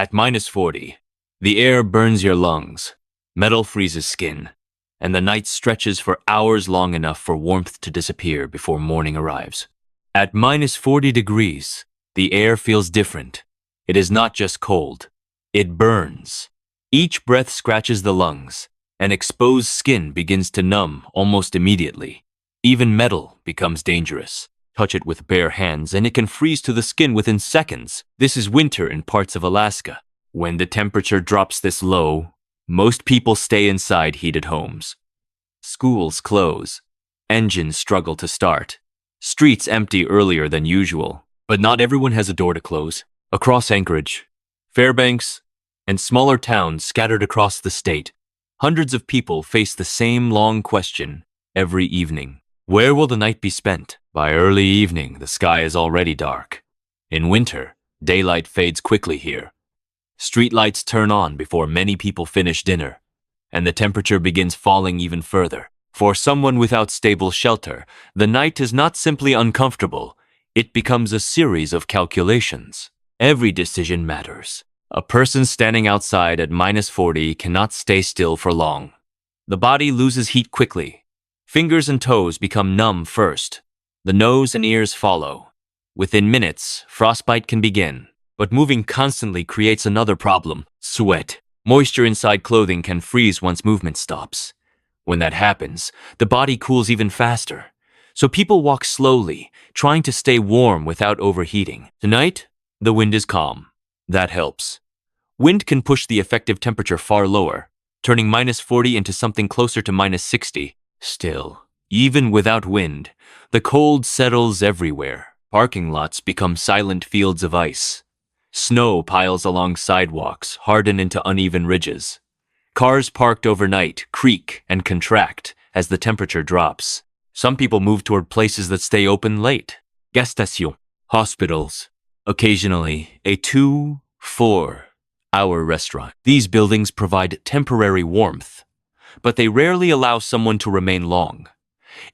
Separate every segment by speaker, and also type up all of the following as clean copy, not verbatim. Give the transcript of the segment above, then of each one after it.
Speaker 1: At -40, the air burns your lungs, metal freezes skin, and the night stretches for hours long enough for warmth to disappear before morning arrives. At -40 degrees, the air feels different. It is not just cold, it burns. Each breath scratches the lungs, and exposed skin begins to numb almost immediately. Even metal becomes dangerous. Touch it with bare hands and it can freeze to the skin within seconds. This is winter in parts of Alaska. When the temperature drops this low, most people stay inside heated homes. Schools close. Engines struggle to start. Streets empty earlier than usual. But not everyone has a door to close. Across Anchorage, Fairbanks, and smaller towns scattered across the state, hundreds of people face the same long question every evening. Where will the night be spent? By early evening, the sky is already dark. In winter, daylight fades quickly here. Streetlights turn on before many people finish dinner, and the temperature begins falling even further. For someone without stable shelter, the night is not simply uncomfortable, it becomes a series of calculations. Every decision matters. A person standing outside at -40 cannot stay still for long. The body loses heat quickly. Fingers and toes become numb first. The nose and ears follow. Within minutes, frostbite can begin. But moving constantly creates another problem: sweat. Moisture inside clothing can freeze once movement stops. When that happens, the body cools even faster. So people walk slowly, trying to stay warm without overheating. Tonight, the wind is calm. That helps. Wind can push the effective temperature far lower, turning -40 into something closer to -60. Still, even without wind, the cold settles everywhere. Parking lots become silent fields of ice. Snow piles along sidewalks, harden into uneven ridges. Cars parked overnight creak and contract as the temperature drops. Some people move toward places that stay open late. Gas stations, hospitals, occasionally a 2-4 hour restaurant. These buildings provide temporary warmth, but they rarely allow someone to remain long.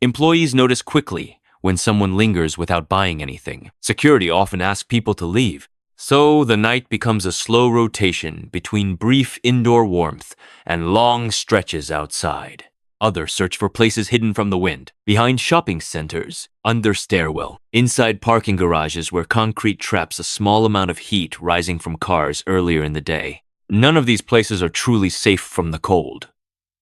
Speaker 1: Employees notice quickly when someone lingers without buying anything. Security often asks people to leave. So the night becomes a slow rotation between brief indoor warmth and long stretches outside. Others search for places hidden from the wind, behind shopping centers, under stairwell, inside parking garages where concrete traps a small amount of heat rising from cars earlier in the day. None of these places are truly safe from the cold.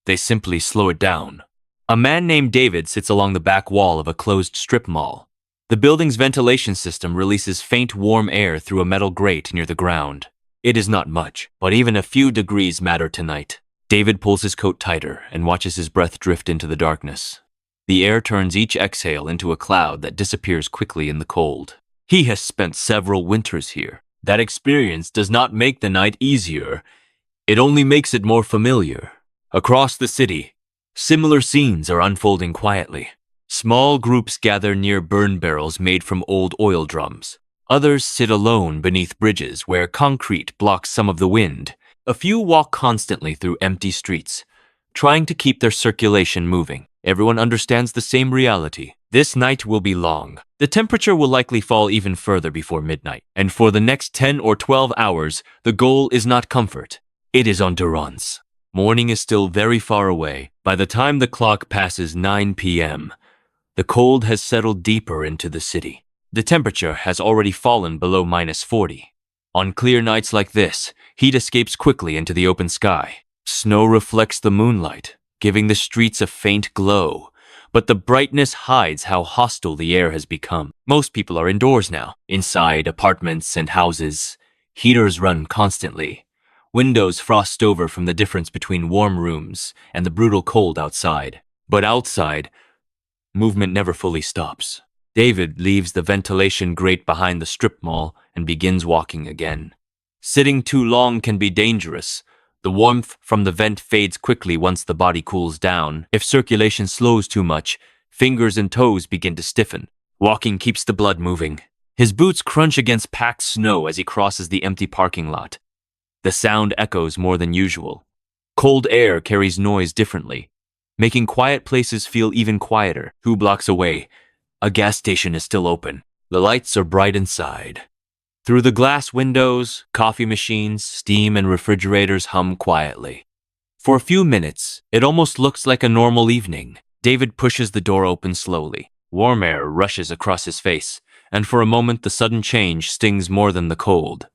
Speaker 1: They simply slow it down. A man named David sits along the back wall of a closed strip mall. The building's ventilation system releases faint warm air through a metal grate near the ground. It is not much, but even a few degrees matter tonight. David pulls his coat tighter and watches his breath drift into the darkness. The air turns each exhale into a cloud that disappears quickly in the cold. He has spent several winters here. That experience does not make the night easier. It only makes it more familiar. Across the city, similar scenes are unfolding quietly. Small groups gather near burn barrels made from old oil drums. Others sit alone beneath bridges where concrete blocks some of the wind. A few walk constantly through empty streets, trying to keep their circulation moving. Everyone understands the same reality. This night will be long. The temperature will likely fall even further before midnight. And for the next 10 or 12 hours, the goal is not comfort. It is endurance. Morning is still very far away. By the time the clock passes 9 p.m., the cold has settled deeper into the city. The temperature has already fallen below -40. On clear nights like this, heat escapes quickly into the open sky. Snow reflects the moonlight, giving the streets a faint glow, but the brightness hides how hostile the air has become. Most people are indoors now, inside apartments and houses. Heaters run constantly. Windows frost over from the difference between warm rooms and the brutal cold outside. But outside, movement never fully stops. David leaves the ventilation grate behind the strip mall and begins walking again. Sitting too long can be dangerous. The warmth from the vent fades quickly once the body cools down. If circulation slows too much, fingers and toes begin to stiffen. Walking keeps the blood moving. His boots crunch against packed snow as he crosses the empty parking lot. The sound echoes more than usual. Cold air carries noise differently, making quiet places feel even quieter. 2 blocks away, a gas station is still open. The lights are bright inside. Through the glass windows, coffee machines, steam, and refrigerators hum quietly. For a few minutes, it almost looks like a normal evening. David pushes the door open slowly. Warm air rushes across his face, and for a moment the sudden change stings more than the cold.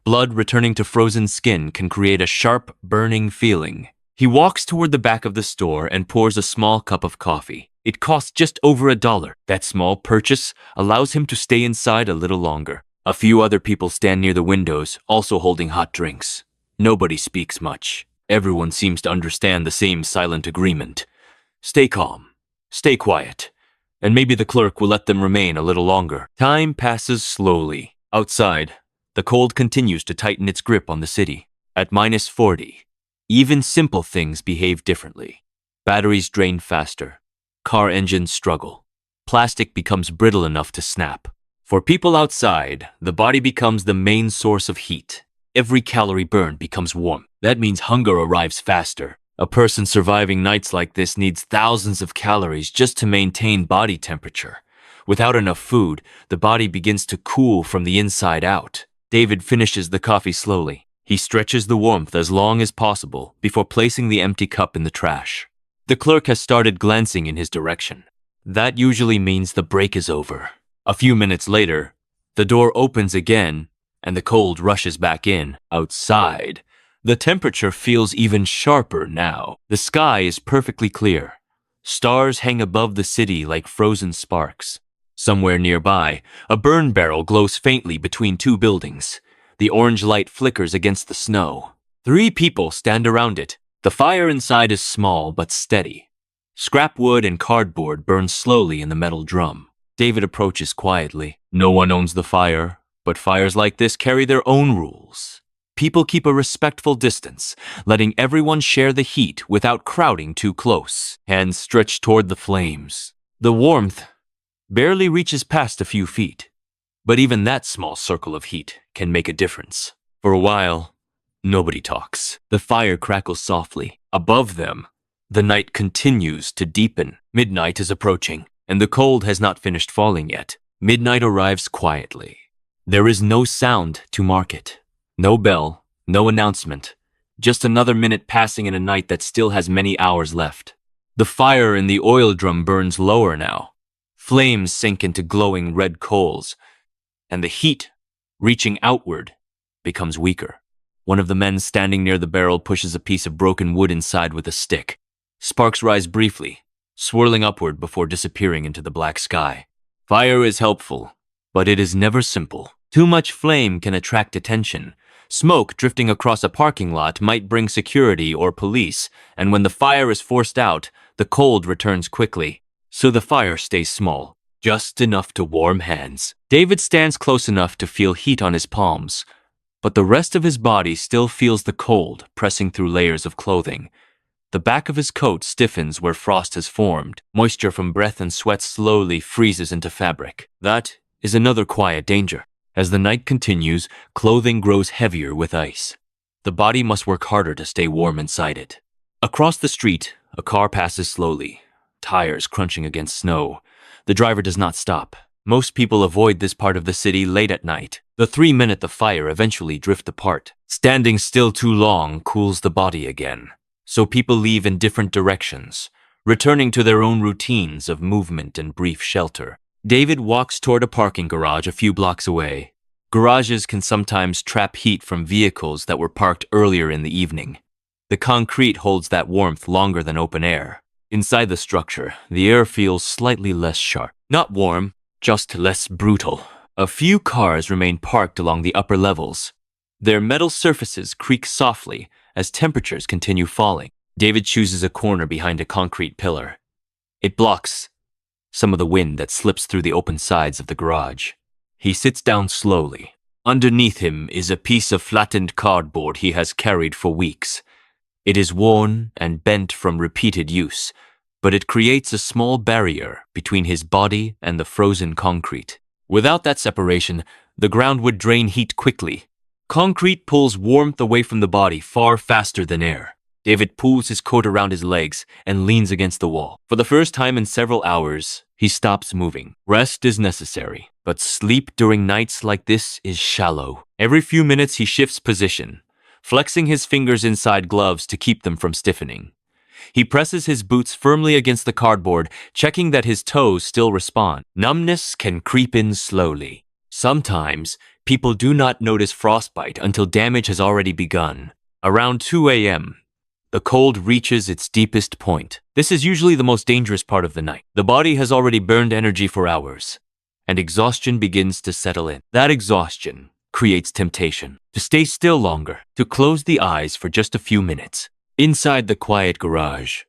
Speaker 1: Blood returning to frozen skin can create a sharp, burning feeling. He walks toward the back of the store and pours a small cup of coffee. It costs just over $1. That small purchase allows him to stay inside a little longer. A few other people stand near the windows, also holding hot drinks. Nobody speaks much. Everyone seems to understand the same silent agreement. Stay calm. Stay quiet. And maybe the clerk will let them remain a little longer. Time passes slowly. Outside, the cold continues to tighten its grip on the city. At -40, even simple things behave differently. Batteries drain faster. Car engines struggle. Plastic becomes brittle enough to snap. For people outside, the body becomes the main source of heat. Every calorie burned becomes warm. That means hunger arrives faster. A person surviving nights like this needs thousands of calories just to maintain body temperature. Without enough food, the body begins to cool from the inside out. David finishes the coffee slowly. He stretches the warmth as long as possible before placing the empty cup in the trash. The clerk has started glancing in his direction. That usually means the break is over. A few minutes later, the door opens again, and the cold rushes back in. Outside, the temperature feels even sharper now. The sky is perfectly clear. Stars hang above the city like frozen sparks. Somewhere nearby, a burn barrel glows faintly between two buildings. The orange light flickers against the snow. 3 people stand around it. The fire inside is small but steady. Scrap wood and cardboard burn slowly in the metal drum. David approaches quietly. No one owns the fire, but fires like this carry their own rules. People keep a respectful distance, letting everyone share the heat without crowding too close. Hands stretch toward the flames. The warmth barely reaches past a few feet, but even that small circle of heat can make a difference. For a while, nobody talks. The fire crackles softly. Above them, the night continues to deepen. Midnight is approaching, and the cold has not finished falling yet. Midnight arrives quietly. There is no sound to mark it. No bell, no announcement. Just another minute passing in a night that still has many hours left. The fire in the oil drum burns lower now. Flames sink into glowing red coals, and the heat, reaching outward, becomes weaker. One of the men standing near the barrel pushes a piece of broken wood inside with a stick. Sparks rise briefly, swirling upward before disappearing into the black sky. Fire is helpful, but it is never simple. Too much flame can attract attention. Smoke drifting across a parking lot might bring security or police, and when the fire is forced out, the cold returns quickly. So the fire stays small, just enough to warm hands. David stands close enough to feel heat on his palms, but the rest of his body still feels the cold pressing through layers of clothing. The back of his coat stiffens where frost has formed. Moisture from breath and sweat slowly freezes into fabric. That is another quiet danger. As the night continues, clothing grows heavier with ice. The body must work harder to stay warm inside it. Across the street, a car passes slowly, tires crunching against snow. The driver does not stop. Most people avoid this part of the city late at night. The 3 men at the fire eventually drift apart. Standing still too long cools the body again. So people leave in different directions, returning to their own routines of movement and brief shelter. David walks toward a parking garage a few blocks away. Garages can sometimes trap heat from vehicles that were parked earlier in the evening. The concrete holds that warmth longer than open air. Inside the structure, the air feels slightly less sharp. Not warm, just less brutal. A few cars remain parked along the upper levels. Their metal surfaces creak softly as temperatures continue falling. David chooses a corner behind a concrete pillar. It blocks some of the wind that slips through the open sides of the garage. He sits down slowly. Underneath him is a piece of flattened cardboard he has carried for weeks. It is worn and bent from repeated use, but it creates a small barrier between his body and the frozen concrete. Without that separation, the ground would drain heat quickly. Concrete pulls warmth away from the body far faster than air. David pulls his coat around his legs and leans against the wall. For the first time in several hours, he stops moving. Rest is necessary, but sleep during nights like this is shallow. Every few minutes he shifts position, flexing his fingers inside gloves to keep them from stiffening. He presses his boots firmly against the cardboard, checking that his toes still respond. Numbness can creep in slowly. Sometimes, people do not notice frostbite until damage has already begun. Around 2 a.m., the cold reaches its deepest point. This is usually the most dangerous part of the night. The body has already burned energy for hours, and exhaustion begins to settle in. That exhaustion creates temptation to stay still longer, to close the eyes for just a few minutes. Inside the quiet garage,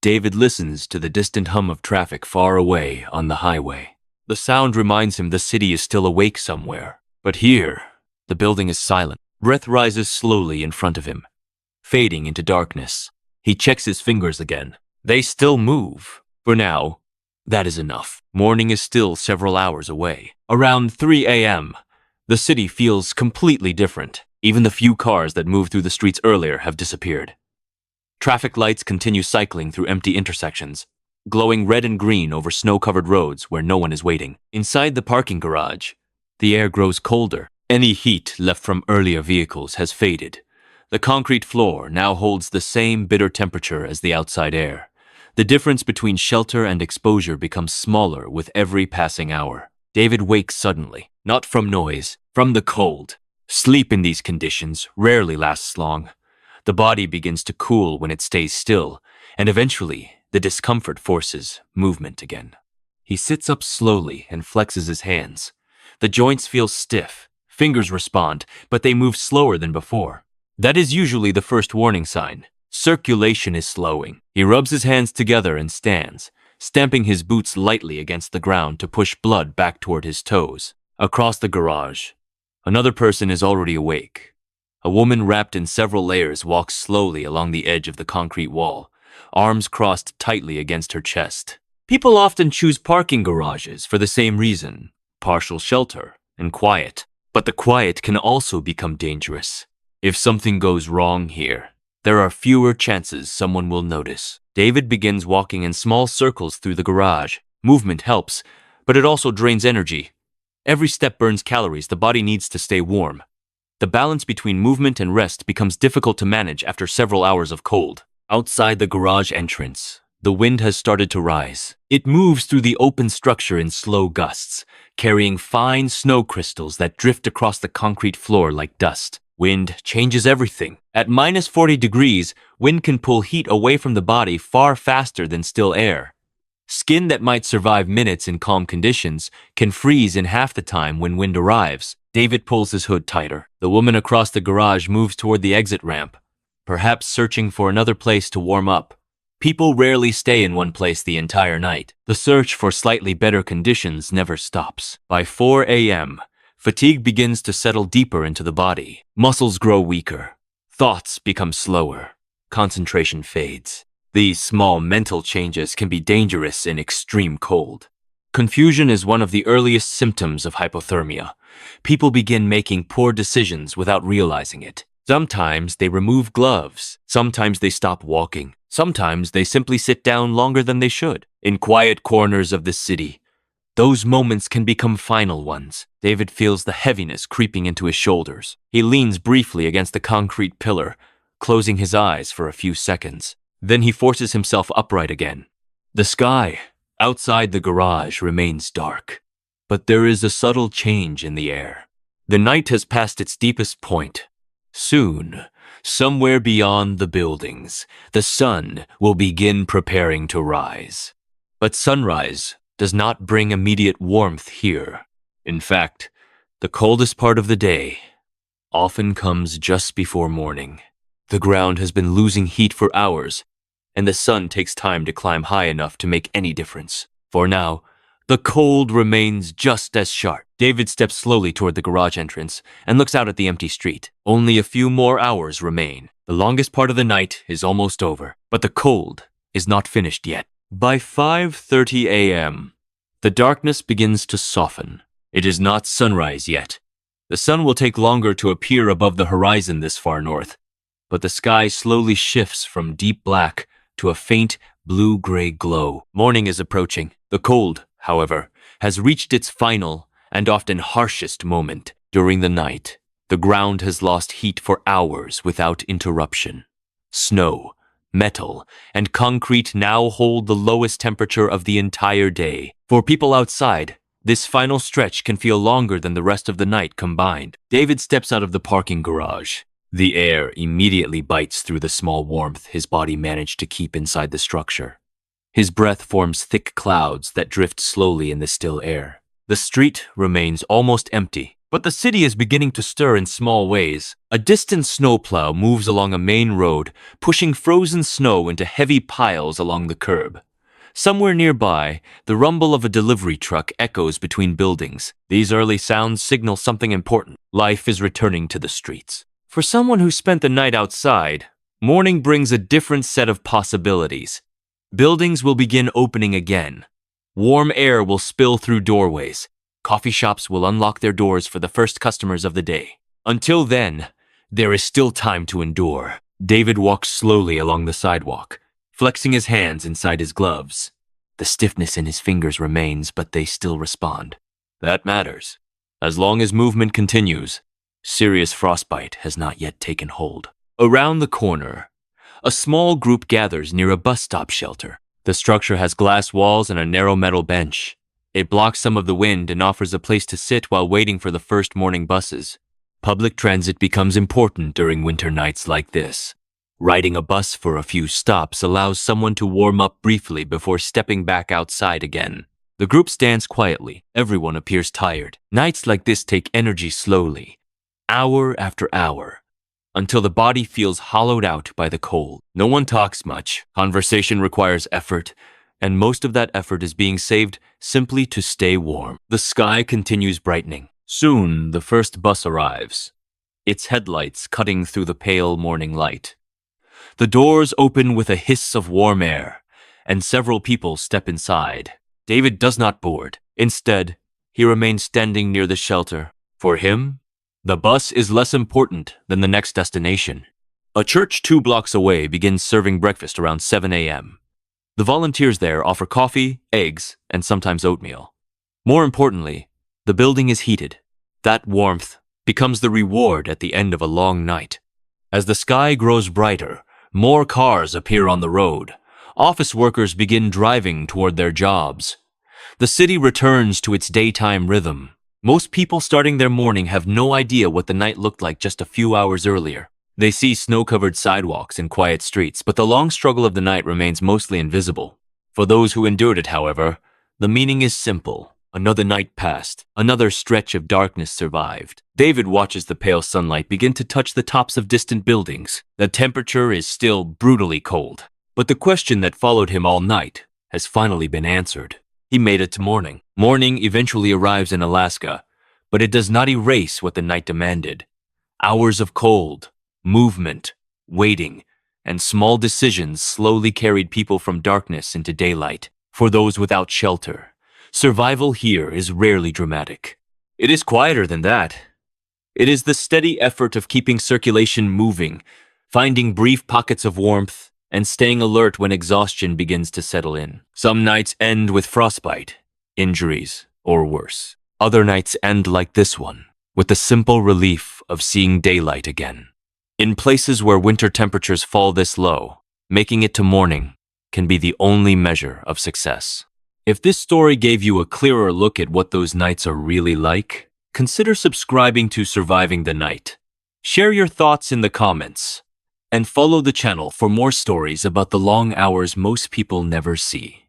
Speaker 1: David listens to the distant hum of traffic far away on the highway. The sound reminds him the city is still awake somewhere. But here, the building is silent. Breath rises slowly in front of him, fading into darkness. He checks his fingers again. They still move. For now, that is enough. Morning is still several hours away. Around 3 a.m., the city feels completely different. Even the few cars that moved through the streets earlier have disappeared. Traffic lights continue cycling through empty intersections, glowing red and green over snow-covered roads where no one is waiting. Inside the parking garage, the air grows colder. Any heat left from earlier vehicles has faded. The concrete floor now holds the same bitter temperature as the outside air. The difference between shelter and exposure becomes smaller with every passing hour. David wakes suddenly, not from noise, from the cold. Sleep in these conditions rarely lasts long. The body begins to cool when it stays still, and eventually, the discomfort forces movement again. He sits up slowly and flexes his hands. The joints feel stiff. Fingers respond, but they move slower than before. That is usually the first warning sign. Circulation is slowing. He rubs his hands together and stands, stamping his boots lightly against the ground to push blood back toward his toes. Across the garage, another person is already awake. A woman wrapped in several layers walks slowly along the edge of the concrete wall, arms crossed tightly against her chest. People often choose parking garages for the same reason: partial shelter and quiet. But the quiet can also become dangerous. If something goes wrong here, there are fewer chances someone will notice. David begins walking in small circles through the garage. Movement helps, but it also drains energy. Every step burns calories. The body needs to stay warm. The balance between movement and rest becomes difficult to manage after several hours of cold. Outside the garage entrance, the wind has started to rise. It moves through the open structure in slow gusts, carrying fine snow crystals that drift across the concrete floor like dust. Wind changes everything. At -40 degrees, wind can pull heat away from the body far faster than still air. Skin that might survive minutes in calm conditions can freeze in half the time when wind arrives. David pulls his hood tighter. The woman across the garage moves toward the exit ramp, perhaps searching for another place to warm up. People rarely stay in one place the entire night. The search for slightly better conditions never stops. By 4 a.m., fatigue begins to settle deeper into the body. Muscles grow weaker. Thoughts become slower. Concentration fades. These small mental changes can be dangerous in extreme cold. Confusion is one of the earliest symptoms of hypothermia. People begin making poor decisions without realizing it. Sometimes they remove gloves. Sometimes they stop walking. Sometimes they simply sit down longer than they should. In quiet corners of the city, those moments can become final ones. David feels the heaviness creeping into his shoulders. He leans briefly against the concrete pillar, closing his eyes for a few seconds. Then he forces himself upright again. The sky outside the garage remains dark, but there is a subtle change in the air. The night has passed its deepest point. Soon, somewhere beyond the buildings, the sun will begin preparing to rise. But sunrise does not bring immediate warmth here. In fact, the coldest part of the day often comes just before morning. The ground has been losing heat for hours, and the sun takes time to climb high enough to make any difference. For now, the cold remains just as sharp. David steps slowly toward the garage entrance and looks out at the empty street. Only a few more hours remain. The longest part of the night is almost over, but the cold is not finished yet. By 5:30 a.m., the darkness begins to soften. It is not sunrise yet. The sun will take longer to appear above the horizon this far north, but the sky slowly shifts from deep black to a faint blue-gray glow. Morning is approaching. The cold, however, has reached its final and often harshest moment. During the night, the ground has lost heat for hours without interruption. Snow, metal, and concrete now hold the lowest temperature of the entire day. For people outside, this final stretch can feel longer than the rest of the night combined. David steps out of the parking garage. The air immediately bites through the small warmth his body managed to keep inside the structure. His breath forms thick clouds that drift slowly in the still air. The street remains almost empty, but the city is beginning to stir in small ways. A distant snowplow moves along a main road, pushing frozen snow into heavy piles along the curb. Somewhere nearby, the rumble of a delivery truck echoes between buildings. These early sounds signal something important. Life is returning to the streets. For someone who spent the night outside, morning brings a different set of possibilities. Buildings will begin opening again. Warm air will spill through doorways. Coffee shops will unlock their doors for the first customers of the day. Until then, there is still time to endure. David walks slowly along the sidewalk, flexing his hands inside his gloves. The stiffness in his fingers remains, but they still respond. That matters. As long as movement continues, serious frostbite has not yet taken hold. Around the corner, a small group gathers near a bus stop shelter. The structure has glass walls and a narrow metal bench. It blocks some of the wind and offers a place to sit while waiting for the first morning buses. Public transit becomes important during winter nights like this. Riding a bus for a few stops allows someone to warm up briefly before stepping back outside again. The group stands quietly. Everyone appears tired. Nights like this take energy slowly, hour after hour, until the body feels hollowed out by the cold. No one talks much. Conversation requires effort, and most of that effort is being saved simply to stay warm. The sky continues brightening. Soon, the first bus arrives, its headlights cutting through the pale morning light. The doors open with a hiss of warm air, and several people step inside. David does not board. Instead, he remains standing near the shelter. For him, the bus is less important than the next destination. A church 2 blocks away begins serving breakfast around 7 a.m. The volunteers there offer coffee, eggs, and sometimes oatmeal. More importantly, the building is heated. That warmth becomes the reward at the end of a long night. As the sky grows brighter, more cars appear on the road. Office workers begin driving toward their jobs. The city returns to its daytime rhythm. Most people starting their morning have no idea what the night looked like just a few hours earlier. They see snow-covered sidewalks and quiet streets, but the long struggle of the night remains mostly invisible. For those who endured it, however, the meaning is simple. Another night passed. Another stretch of darkness survived. David watches the pale sunlight begin to touch the tops of distant buildings. The temperature is still brutally cold, but the question that followed him all night has finally been answered. He made it to morning. Morning eventually arrives in Alaska, but it does not erase what the night demanded. Hours of cold, movement, waiting, and small decisions slowly carried people from darkness into daylight. For those without shelter, survival here is rarely dramatic. It is quieter than that. It is the steady effort of keeping circulation moving, finding brief pockets of warmth, and staying alert when exhaustion begins to settle in. Some nights end with frostbite, injuries, or worse. Other nights end like this one, with the simple relief of seeing daylight again. In places where winter temperatures fall this low, making it to morning can be the only measure of success. If this story gave you a clearer look at what those nights are really like, consider subscribing to Surviving the Night. Share your thoughts in the comments, and follow the channel for more stories about the long hours most people never see.